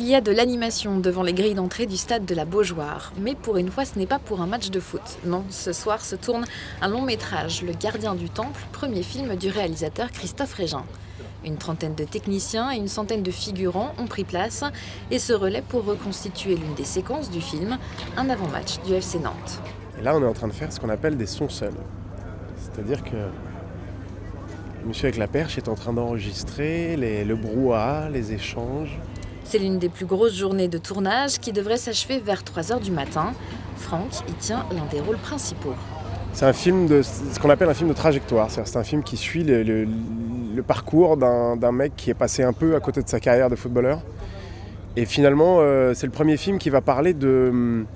Il y a de l'animation devant les grilles d'entrée du stade de la Beaujoire. Mais pour une fois, ce n'est pas pour un match de foot. Non, ce soir se tourne un long métrage, Le Gardien du Temple, premier film du réalisateur Christophe Régin. Une trentaine de techniciens et une centaine de figurants ont pris place et se relaient pour reconstituer l'une des séquences du film, un avant-match du FC Nantes. Et là, on est en train de faire ce qu'on appelle des sons seuls. C'est-à-dire que le monsieur avec la perche est en train d'enregistrer le brouhaha, les échanges. C'est l'une des plus grosses journées de tournage qui devrait s'achever vers 3h du matin. Franck y tient l'un des rôles principaux. C'est un film ce qu'on appelle un film de trajectoire. C'est un film qui suit le parcours d'un mec qui est passé un peu à côté de sa carrière de footballeur. Et finalement, c'est le premier film qui va parler de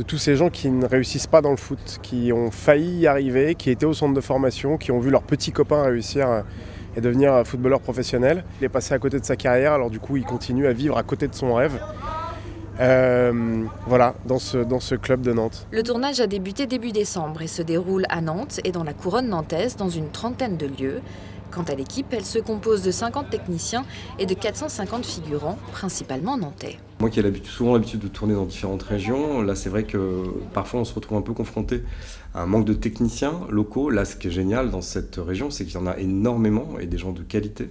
tous ces gens qui ne réussissent pas dans le foot, qui ont failli y arriver, qui étaient au centre de formation, qui ont vu leurs petits copains réussir et devenir footballeur professionnel. Il est passé à côté de sa carrière, alors du coup il continue à vivre à côté de son rêve. Voilà, dans ce club de Nantes. Le tournage a débuté début décembre et se déroule à Nantes et dans la couronne nantaise dans une trentaine de lieux. Quant à l'équipe, elle se compose de 50 techniciens et de 450 figurants, principalement nantais. Moi qui ai souvent l'habitude de tourner dans différentes régions, là c'est vrai que parfois on se retrouve un peu confronté à un manque de techniciens locaux. Là ce qui est génial dans cette région, c'est qu'il y en a énormément et des gens de qualité.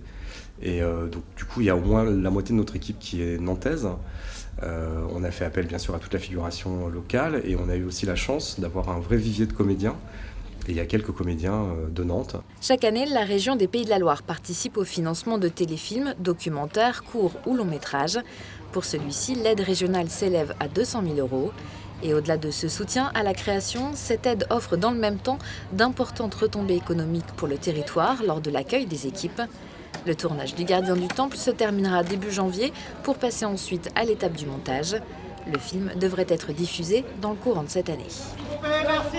Et donc du coup il y a au moins la moitié de notre équipe qui est nantaise. On a fait appel bien sûr à toute la figuration locale et on a eu aussi la chance d'avoir un vrai vivier de comédiens. Et il y a quelques comédiens de Nantes. Chaque année, la région des Pays de la Loire participe au financement de téléfilms, documentaires, courts ou longs métrages. Pour celui-ci, l'aide régionale s'élève à 200 000 €. Et au-delà de ce soutien à la création, cette aide offre dans le même temps d'importantes retombées économiques pour le territoire lors de l'accueil des équipes. Le tournage du Gardien du Temple se terminera début janvier pour passer ensuite à l'étape du montage. Le film devrait être diffusé dans le courant de cette année. Merci.